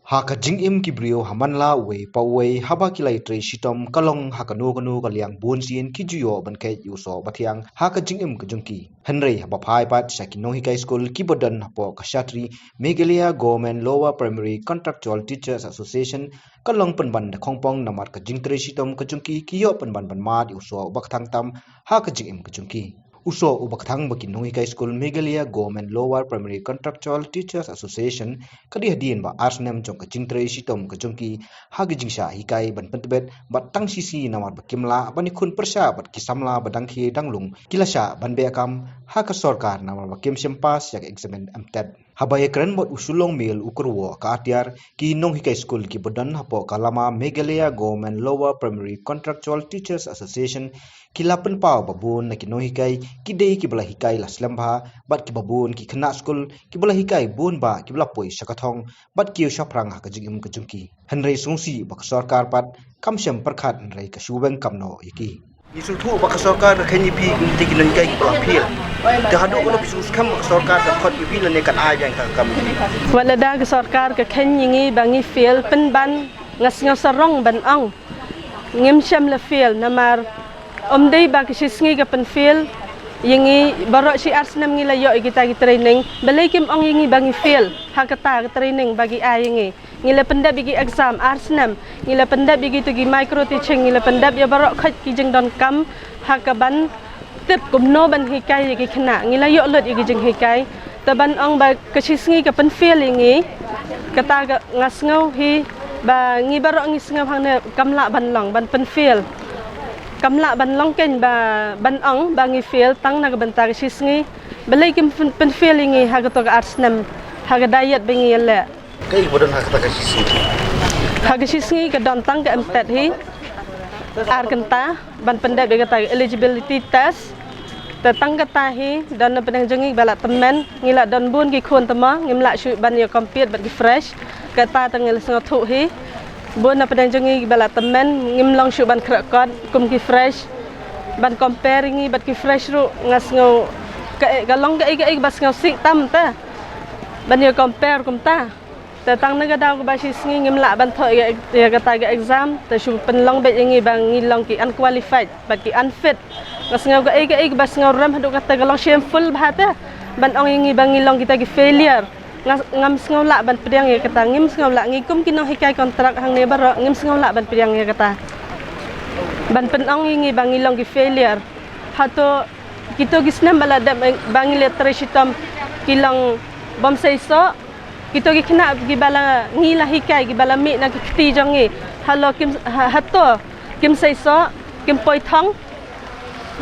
Haka jing im kibrio hamanla we pawei haba kilai tre shitom kalong hakanu kanu kaliang bun sien kijuyo bankai yuso batiang haka jing im kejungki henry haba phai pat shakino hikai school kibodan hapo kashatri megalia government lower primary contractual teachers association kalong penban da khongpong namar ka jing tre shitom kejungki kiyo penban ban mat yuso bakthang tam haka jing im kejungki uso ubakthang bakin nongi kai school megalia government lower primary contractual teachers association kadi hadien ba arsnem jong kajing tre sitom kajongki hagi jingsha hikai ban pentbet bat tang sisi namar bakimla bani khun persha bat kisamla badangki danglung kilasha ban beakam haka sarkar namar bakim sempas yak examen amted habaya kren bot usulong mil ukurwo ka atiar ki nong hikai school ki bodan hapo kalama megalia government lower primary contractual teachers association kilapen pau babun na kino hikai kidei ki bala hikai la slamba bat ki babun ki khna school ki bala hikai bun ba ki bala poi sakathong bat ki shaprang ha ka jingim ka jungki hanrei sungsi bak sarkar pat kamsem perkhat hanrei ka subeng kamno yiki isu thu bak sarkar ka khani pi ti ki nan kai ki bala phil te hadu ko bisu skam bak sarkar ka khot pi lan ne kan ai jang ka kam wala da ka sarkar ka khani ngi bangi phil pen ban ngas ngau sarong ban ong ngim sham la phil namar dei ba ki sisngi ka pen phil yingi barok si arsnam ngi layo kita ki training balai kim ong yingi bangi phil hakata ka training bagi ai yingi ngila pendap bigi exam arsnam ngila pendap bigi tu gi micro teaching ngila pendap ya barok khat ki jeng don kam hakaban tip kumno ban hikai ki khna ngila yo lot ki jeng hikai taban ong ba ka sisngi ka pen phil yingi kata ka ngasngau hi ba ngi barok ngi sngau hangna kamla ban long ban pen phil kamla ban long ken ba ban ong ba ngi feel tang na banta ka sisngi balai kim pen feeling ngi ha to ka arsnam ha ga diet be ngi le kai bodan ha ka sisngi ha ga sisngi ka don tang ka amtet hi ar kanta ban pendat be kata eligibility test ta tang kata hi dan na pedang jengi bala temen ngi la don bun ki khon tama ngim la shu ban ya compete ban ki fresh kata tang ngil sngo thu hi bun na pedang jengi bala temen ngim long shu ban krakot kum ki fresh ban compare ngi bat ki fresh ru ngas ngau ka long ka bas ngau sik tam ta ban ya compare kum ta ta tang na ga daw ba si ngi ngim la ban tho ya ka ta ga exam ta shu pen long be ngi bang ngi long ki unqualified bat ki unfit ngas ngau ka bas ngau ram hadu kata ga long shameful ba ta ban ong ngi bang ngi long kita ki failure ngam ngau la ban pedang ya kata ngim ngau la ngi kum kinong hikai kontrak hang ne bar ngim ngau la ban pedang ya kata ban pen ong ngi bang ngi long ki failure hato kito gisnam bala da bang letre shitam kilang bom saiso kito gi khna gi bala ngi la hikai gi bala mi na ki ti jongi halo kim hato kim saiso kim poi thong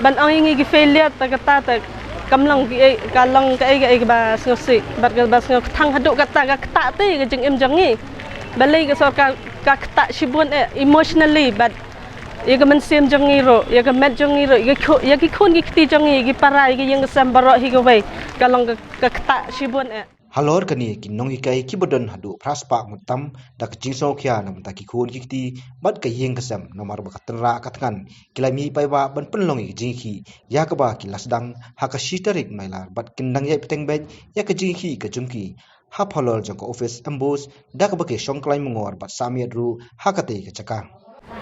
ban ong ngi gi failure ta kata ta kamlang kalong ka ba ngosi bat ga bas ngok thang haduk kata ga kata te ga jeng em jangi balai ga so ka kata shibun emotionally but ya ga men sim jangi ro ya ga met jangi ro ya ki khun ki ti jangi gi parai gi yang sam baro hi ga wei kalong ka kata shibun halor kani ki nong hikai ki bodon hadu praspa mutam dak jingso khya nam ta ki khun ki ti bat ka yeng kasam nomar ba katra katkan kilami paiwa ban penlong ki jingki ya ka ba ki lasdang haka shitarik mailar bat kindang ye peteng bet ya ka jingki ka jungki ha pholor jong office ambus dak ba ke songklai mongor bat samiat ru hakate ka chaka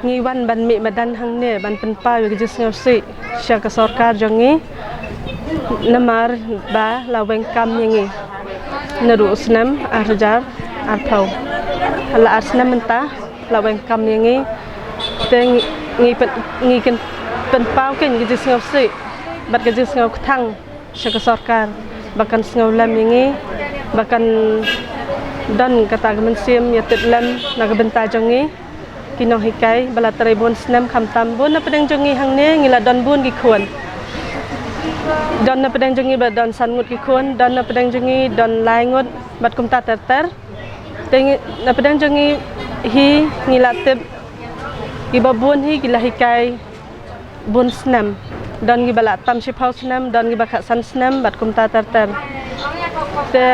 ngi wan ban mi madan hang ne ban pen pa yo jis ngau si sya ka sarkar jongi namar ba laweng kam ngi naru usnam arjar arthau hala arsnam menta laweng kam ngi te ngi ken pen pau ken jis ngau si bat ka jis ngau thang sya ka sarkar bakan ngau lam ngi bakan dan kata men sim ya tet lam na ka benta jongi kinong hikai bala tribun snam kham tam bun na pedang jongi hang ne ngila don bun ki khon don na pedang jongi ba don san ngut ki khon don na pedang jongi don lai ngut bat kum ta ter te na pedang jongi hi ngila tep ki babun hi gila hikai bun snam don gi bala tam ship house snam don gi ba kha san snam bat kum ta ter te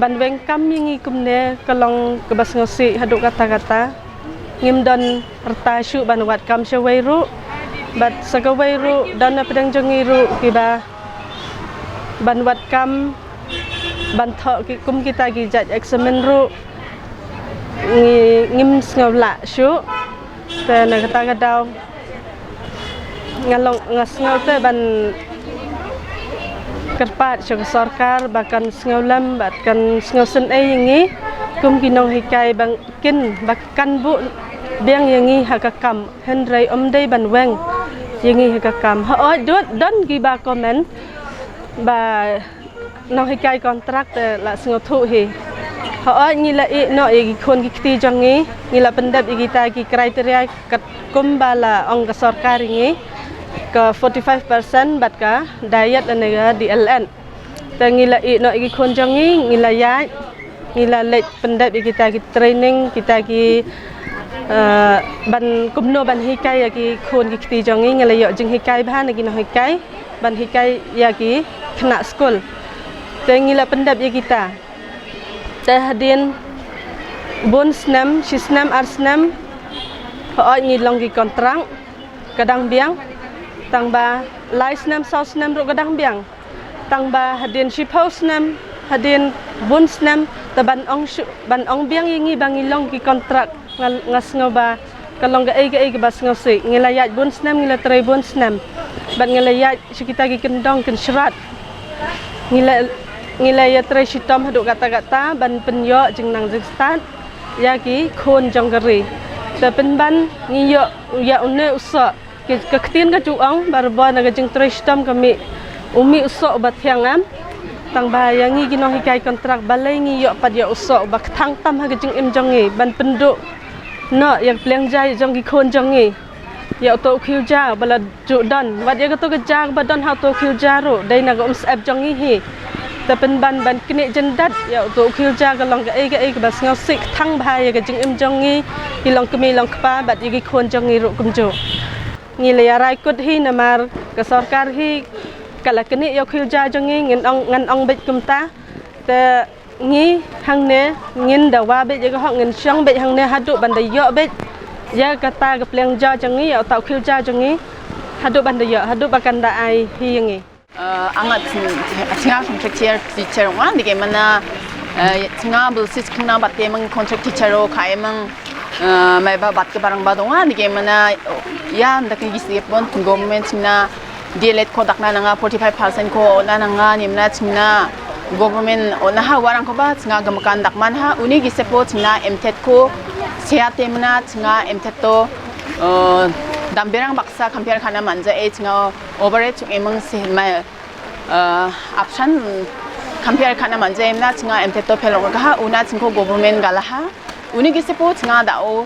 ban weng kam ngi kum ne kalong ke bas ngosi haduk kata ngim don rta shu ban wat kam shawai ru bat sagawai ru dan na pedang jongi ru ki ba ban wat kam ban tho ki kum kita gi jaj examen ru ngim ngawla syu te na kata kadaw ngalong ngasngaw te ban kerpat syok sarkar bahkan ngawlam bahkan ngawsen yengi kum kinong hikai bang kin bahkan bu biang yengi hakakam hendrai omdei ban weng yengi hakakam ha dot don giba komen ba nong hikai kontrak te la sngo thu hi ha ngila i no i khon ki ti jangi ngila pendap i kita ki kriteria kat kum bala ong ka sarkar ngi ka 45% bat ka diet ane di LN te ngila i no i khon jangi ngila ya ngila lek pendap i kita ki training kita ki ban kumno ban hikai ya ki khon ki ti jangi ngala yo jing hikai bhan ki no hikai ban hikai ya ki khna school te ngila pendap ya kita te hadin bon snam shisnam arsnam ho ngi long ki kontrak kadang biang tang ba lai snam sau snam ro kadang biang tang ba hadin shipau snam hadin bon snam te ban ong biang ngi bangi long ki kontrak ngas ngoba kalong ga ai bas ngosi ngilayat bon snam ngila trai bon snam ban ngilayat sikita ki kendong ken syarat ngilaya trai shitom haduk kata-kata ban penyo jeng nang jeng start ya ki khon jong gari te penban ngiyo ya une usa ke ketin ka juang barba na jeng trai shitom kami umi usa obat hiangam tang bahaya ngi gino hikai kontrak balai ngiyo pad ya usa bak thang tam ha jeng im jongi ban penduk no yang pleng jai jong ki khon jongi ya to khiu ja bala ju don wat ya to ka jang ba don ha to khiu ja ro dai na gom sap jongi hi te pen ban kini jendat ya to khiu ja ka long ka ai ka bas ngau sik thang bhai ka jing im jongi ki long kemi long kpa bat ki khon jongi ro kum jo ngi le ya rai kut hi na mar ka sarkar hi kala kini ya khiu ja jongi ngan ong bet kum ta te ngi hang ne ngin da wa bet ya ho ngin syang bet hang ne hadu ban da yo bet ya kata ka pleng ja jongi ya tau khiu ja jongi hadu ban da yo hadu bakan da ai hi ngi angat tinga contract teacher wa dige mana tinga bulsis khna batte mang contract teacher ro khai mang mai ba bat ke barang ba donga dige mana ya ndak gi sip bon government na dielet ko dakna nga 45% ko na nga nimna china government ona ha warang ko ba tinga gamakan dakman ha uni gi sepo china mtet ko seate mana tinga mtet to damberang baksa compare khana manja e tinga overage emang se ma option compare khana manja emna tinga mtet to phelo ka ha una chingko government gala ha uni gi sepo tinga da o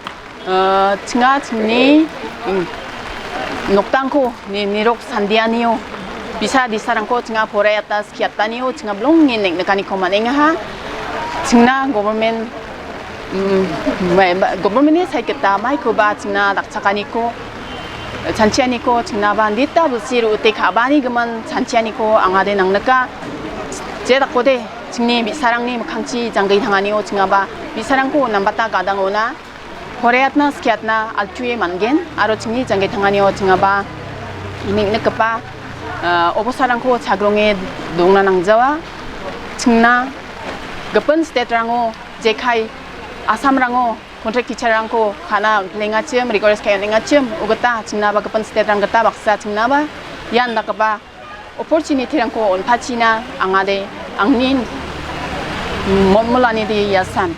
tinga chini noktangko ni nirok sandianio bisa disarangko tinga pore atas kiatanio tinga blong ni nek nekani ko manenga ha tinga government government ni sai kita mai ko ba tinga dakchakani ko 잔치하니고 진나반 리따 부시로 때 가바니 그만 잔치하니고 앙아데 낭나까 제다고데 직니 미사랑니 강치 장가이 당하니오 징아바 미사랑고 남바타 가당오나 호레앗나 스키앗나 알투에 만겐 아로 직니 장가이 당하니오 징아바 이닝느까빠 오보사랑고 자그롱에 농나낭자와 징나 급은 스테트랑오 제카이 아삼랑오 kontrak teacher rangko khana lenga chem request kaya lenga chem ugata chingna ba kapan state rang gata baksa chingna ba yan da kaba opportunity rangko on phachina angade angnin monmolani de yasan